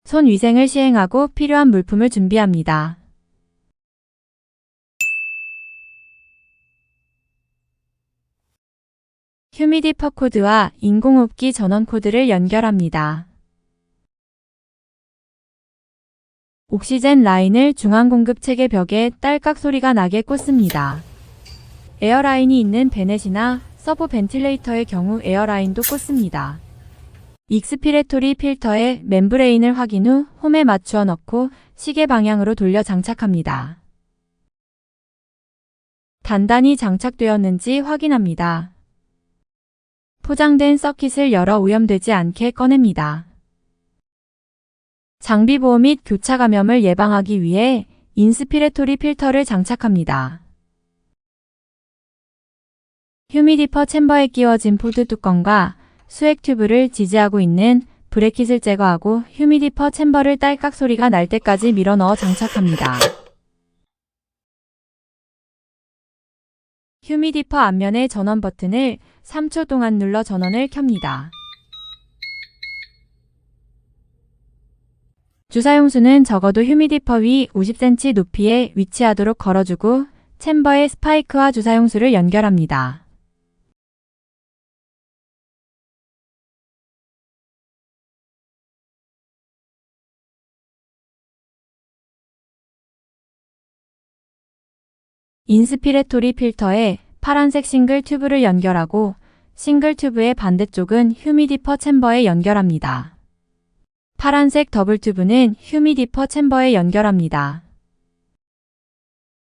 손 위생을 시행하고 필요한 물품을 준비합니다. 휴미디퍼 코드와 인공호흡기 전원 코드를 연결합니다. 옥시젠 라인을 중앙공급 체계 벽에 딸깍 소리가 나게 꽂습니다. 에어라인이 있는 베넷이나 서브 벤틸레이터의 경우 에어라인도 꽂습니다. 익스피레토리 필터에 멤브레인을 확인 후 홈에 맞추어 넣고 시계 방향으로 돌려 장착합니다. 단단히 장착되었는지 확인합니다. 포장된 서킷을 열어 오염되지 않게 꺼냅니다. 장비 보호 및 교차 감염을 예방하기 위해 인스피레토리 필터를 장착합니다. 휴미디퍼 챔버에 끼워진 포드 뚜껑과 수액 튜브를 지지하고 있는 브래킷을 제거하고 휴미디퍼 챔버를 딸깍 소리가 날 때까지 밀어 넣어 장착합니다. 휴미디퍼 앞면의 전원 버튼을 3초 동안 눌러 전원을 켭니다. 주사용수는 적어도 휴미디퍼 위 50cm 높이에 위치하도록 걸어주고 챔버에 스파이크와 주사용수를 연결합니다. 인스피레토리 필터에 파란색 싱글 튜브를 연결하고 싱글 튜브의 반대쪽은 휴미디퍼 챔버에 연결합니다. 파란색 더블 튜브는 휴미디퍼 챔버에 연결합니다.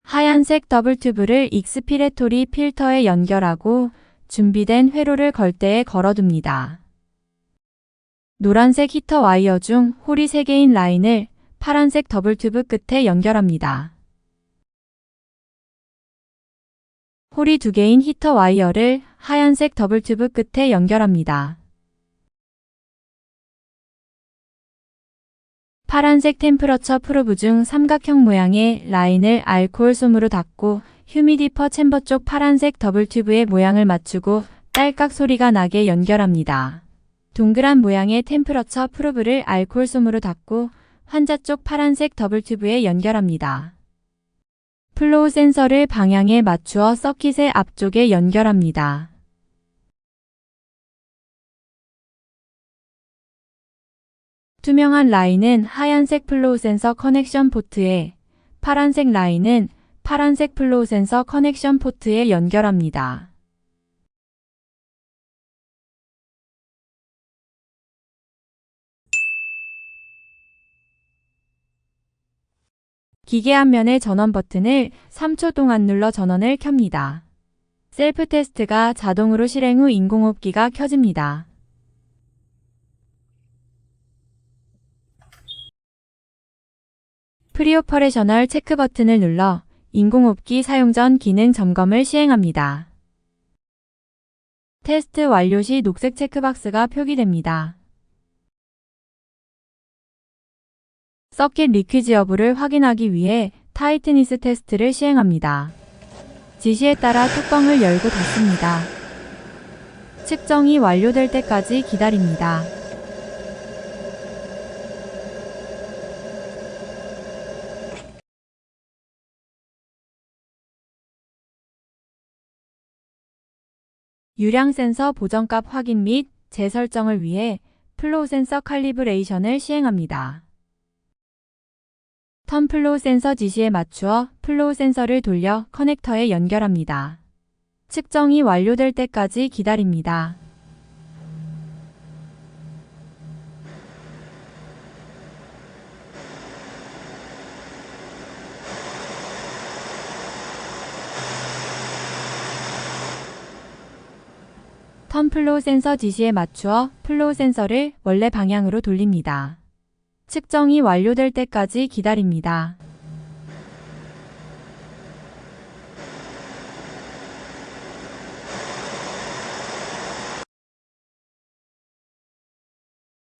하얀색 더블 튜브를 익스피레토리 필터에 연결하고 준비된 회로를 걸대에 걸어둡니다. 노란색 히터 와이어 중 홀이 3개인 라인을 파란색 더블 튜브 끝에 연결합니다. 홀이 2개인 히터 와이어를 하얀색 더블 튜브 끝에 연결합니다. 파란색 템프러처 프로브 중 삼각형 모양의 라인을 알코올 솜으로 닦고 휴미디퍼 챔버 쪽 파란색 더블 튜브의 모양을 맞추고 딸깍 소리가 나게 연결합니다. 동그란 모양의 템프러처 프로브를 알코올 솜으로 닦고 환자 쪽 파란색 더블 튜브에 연결합니다. 플로우 센서를 방향에 맞추어 서킷의 앞쪽에 연결합니다. 투명한 라인은 하얀색 플로우 센서 커넥션 포트에, 파란색 라인은 파란색 플로우 센서 커넥션 포트에 연결합니다. 기계 앞면의 전원 버튼을 3초 동안 눌러 전원을 켭니다. 셀프 테스트가 자동으로 실행 후 인공호흡기가 켜집니다. 프리오퍼레셔널 체크 버튼을 눌러 인공호흡기 사용 전 기능 점검을 시행합니다. 테스트 완료 시 녹색 체크박스가 표기됩니다. 서킷 리퀴지 여부를 확인하기 위해 타이트니스 테스트를 시행합니다. 지시에 따라 뚜껑을 열고 닫습니다. 측정이 완료될 때까지 기다립니다. 유량 센서 보정값 확인 및 재설정을 위해 플로우 센서 칼리브레이션을 시행합니다. 턴 플로우 센서 지시에 맞추어 플로우 센서를 돌려 커넥터에 연결합니다. 측정이 완료될 때까지 기다립니다. 턴 플로우 센서 지시에 맞추어 플로우 센서를 원래 방향으로 돌립니다. 측정이 완료될 때까지 기다립니다.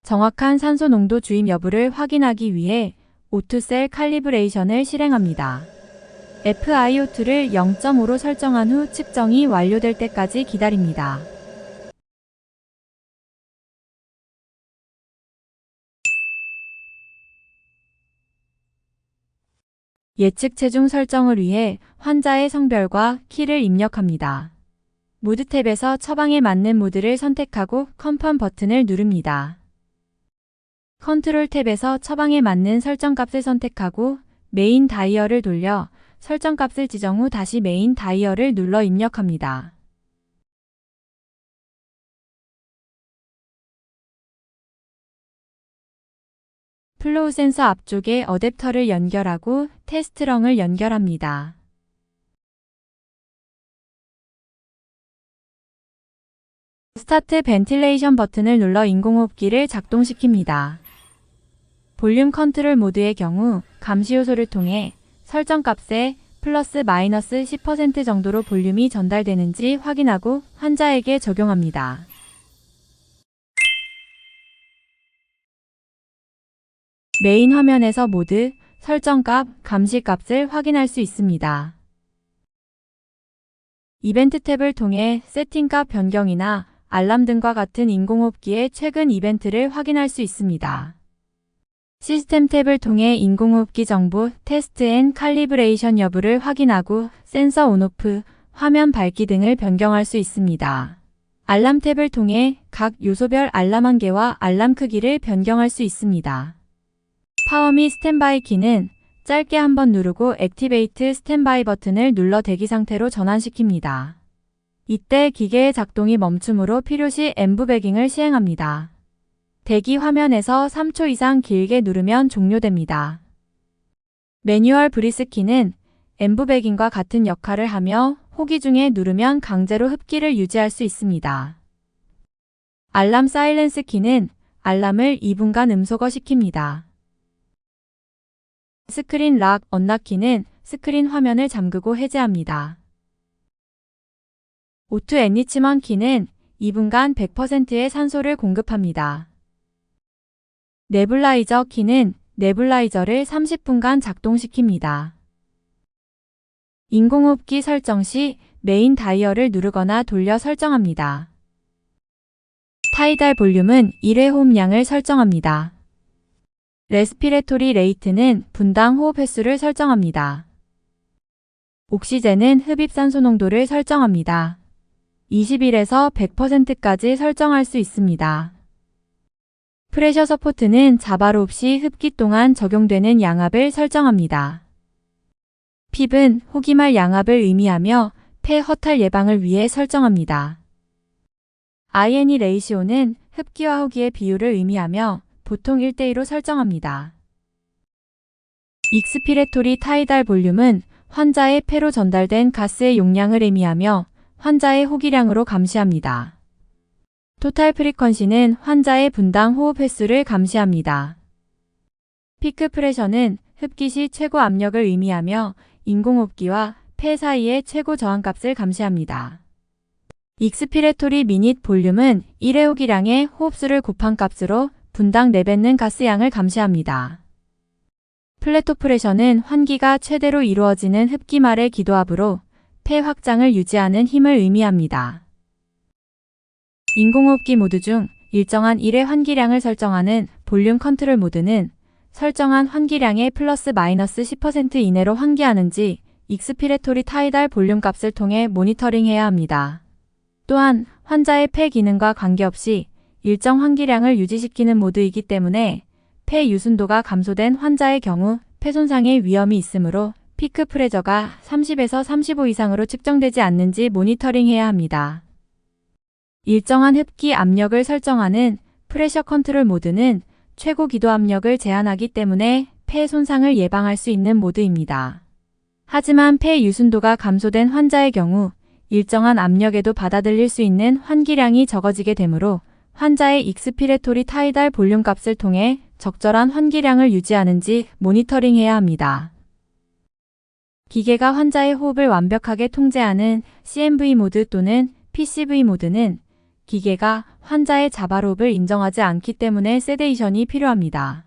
정확한 산소 농도 주입 여부를 확인하기 위해 오투셀 칼리브레이션을 실행합니다. FiO2를 0.5로 설정한 후 측정이 완료될 때까지 기다립니다. 예측 체중 설정을 위해 환자의 성별과 키를 입력합니다. 모드 탭에서 처방에 맞는 모드를 선택하고 컨펌 버튼을 누릅니다. 컨트롤 탭에서 처방에 맞는 설정값을 선택하고 메인 다이얼을 돌려 설정값을 지정 후 다시 메인 다이얼을 눌러 입력합니다. 플로우 센서 앞쪽에 어댑터를 연결하고 테스트렁을 연결합니다. 스타트 벤틸레이션 버튼을 눌러 인공호흡기를 작동시킵니다. 볼륨 컨트롤 모드의 경우 감시 요소를 통해 설정값에 플러스 마이너스 10% 정도로 볼륨이 전달되는지 확인하고 환자에게 적용합니다. 메인 화면에서 모드, 설정값, 감시값을 확인할 수 있습니다. 이벤트 탭을 통해 세팅값 변경이나 알람 등과 같은 인공호흡기의 최근 이벤트를 확인할 수 있습니다. 시스템 탭을 통해 인공호흡기 정보, 테스트 앤 칼리브레이션 여부를 확인하고 센서 온오프, 화면 밝기 등을 변경할 수 있습니다. 알람 탭을 통해 각 요소별 알람 한계와 알람 크기를 변경할 수 있습니다. 파워 및 스탠바이 키는 짧게 한번 누르고 액티베이트 스탠바이 버튼을 눌러 대기 상태로 전환시킵니다. 이때 기계의 작동이 멈춤으로 필요시 엠브베깅을 시행합니다. 대기 화면에서 3초 이상 길게 누르면 종료됩니다. 매뉴얼 브리스 키는 엠브베깅과 같은 역할을 하며 호기 중에 누르면 강제로 흡기를 유지할 수 있습니다. 알람 사일렌스 키는 알람을 2분간 음소거 시킵니다. 스크린 락, 언락 키는 스크린 화면을 잠그고 해제합니다. 오투 엔리치먼 키는 2분간 100%의 산소를 공급합니다. 네뷸라이저 키는 네뷸라이저를 30분간 작동시킵니다. 인공호흡기 설정 시 메인 다이얼을 누르거나 돌려 설정합니다. 타이달 볼륨은 1회 호흡량을 설정합니다. 레스피레토리 레이트는 분당 호흡 횟수를 설정합니다. 옥시젠은 흡입산소 농도를 설정합니다. 21에서 100%까지 설정할 수 있습니다. 프레셔 서포트는 자바로 시 흡기 동안 적용되는 양압을 설정합니다. 핍은 호기말 양압을 의미하며 폐 허탈 예방을 위해 설정합니다. INE 레이시오는 흡기와 호기의 비율을 의미하며 보통 1:1로 설정합니다. 익스피레토리 타이달 볼륨은 환자의 폐로 전달된 가스의 용량을 의미하며 환자의 호기량으로 감시합니다. 토탈 프리퀀시는 환자의 분당 호흡 횟수를 감시합니다. 피크 프레셔는 흡기 시 최고 압력을 의미하며 인공호흡기와 폐 사이의 최고 저항값을 감시합니다. 익스피레토리 미닛 볼륨은 1회 호기량의 호흡수를 곱한 값으로 분당 내뱉는 가스양을 감시합니다. 플래토 프레셔는 환기가 최대로 이루어지는 흡기 말의 기도압으로 폐 확장을 유지하는 힘을 의미합니다. 인공호흡기 모드 중 일정한 1회 환기량을 설정하는 볼륨 컨트롤 모드는 설정한 환기량의 플러스 마이너스 10% 이내로 환기하는지 익스피레토리 타이달 볼륨 값을 통해 모니터링해야 합니다. 또한 환자의 폐 기능과 관계없이 일정 환기량을 유지시키는 모드이기 때문에 폐 유순도가 감소된 환자의 경우 폐 손상의 위험이 있으므로 피크 프레저가 30에서 35 이상으로 측정되지 않는지 모니터링해야 합니다. 일정한 흡기 압력을 설정하는 프레셔 컨트롤 모드는 최고 기도 압력을 제한하기 때문에 폐 손상을 예방할 수 있는 모드입니다. 하지만 폐 유순도가 감소된 환자의 경우 일정한 압력에도 받아들일 수 있는 환기량이 적어지게 되므로 환자의 익스피레토리 타이달 볼륨 값을 통해 적절한 환기량을 유지하는지 모니터링해야 합니다. 기계가 환자의 호흡을 완벽하게 통제하는 CMV 모드 또는 PCV 모드는 기계가 환자의 자발호흡을 인정하지 않기 때문에 세데이션이 필요합니다.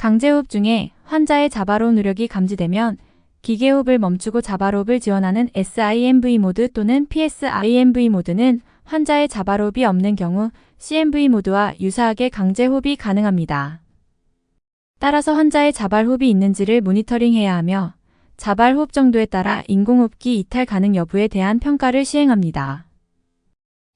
강제호흡 중에 환자의 자발호흡 누력이 감지되면 기계호흡을 멈추고 자발호흡을 지원하는 SIMV 모드 또는 PSIMV 모드는 환자의 자발호흡이 없는 경우 CMV 모드와 유사하게 강제호흡이 가능합니다. 따라서 환자의 자발호흡이 있는지를 모니터링해야 하며 자발호흡 정도에 따라 인공호흡기 이탈 가능 여부에 대한 평가를 시행합니다.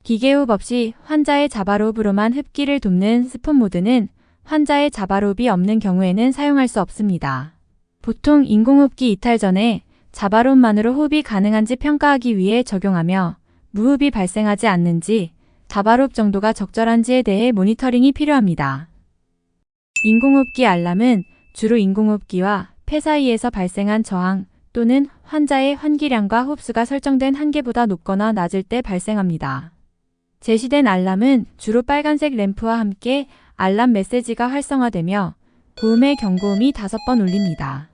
기계호흡 없이 환자의 자발호흡으로만 흡기를 돕는 스폰 모드는 환자의 자발호흡이 없는 경우에는 사용할 수 없습니다. 보통 인공호흡기 이탈 전에 자발호흡만으로 호흡이 가능한지 평가하기 위해 적용하며 무호흡이 발생하지 않는지 자발호흡 정도가 적절한지에 대해 모니터링이 필요합니다. 인공호흡기 알람은 주로 인공호흡기와 폐 사이에서 발생한 저항 또는 환자의 환기량과 호흡수가 설정된 한계보다 높거나 낮을 때 발생합니다. 제시된 알람은 주로 빨간색 램프와 함께 알람 메시지가 활성화되며 고음의 경고음이 5번 울립니다.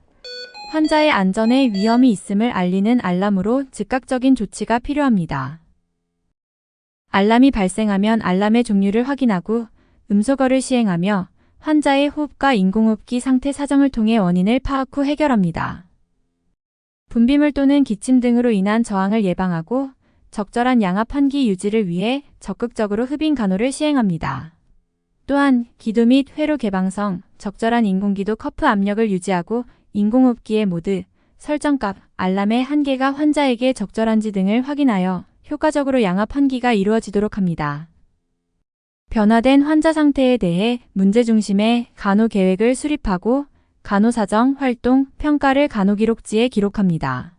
환자의 안전에 위험이 있음을 알리는 알람으로 즉각적인 조치가 필요합니다. 알람이 발생하면 알람의 종류를 확인하고 음소거를 시행하며 환자의 호흡과 인공호흡기 상태 사정을 통해 원인을 파악 후 해결합니다. 분비물 또는 기침 등으로 인한 저항을 예방하고 적절한 양압 환기 유지를 위해 적극적으로 흡인 간호를 시행합니다. 또한 기도 및 회로 개방성, 적절한 인공기도 커프 압력을 유지하고 인공호흡기의 모드, 설정값, 알람의 한계가 환자에게 적절한지 등을 확인하여 효과적으로 양압 환기가 이루어지도록 합니다. 변화된 환자 상태에 대해 문제 중심의 간호 계획을 수립하고 간호 사정, 활동, 평가를 간호 기록지에 기록합니다.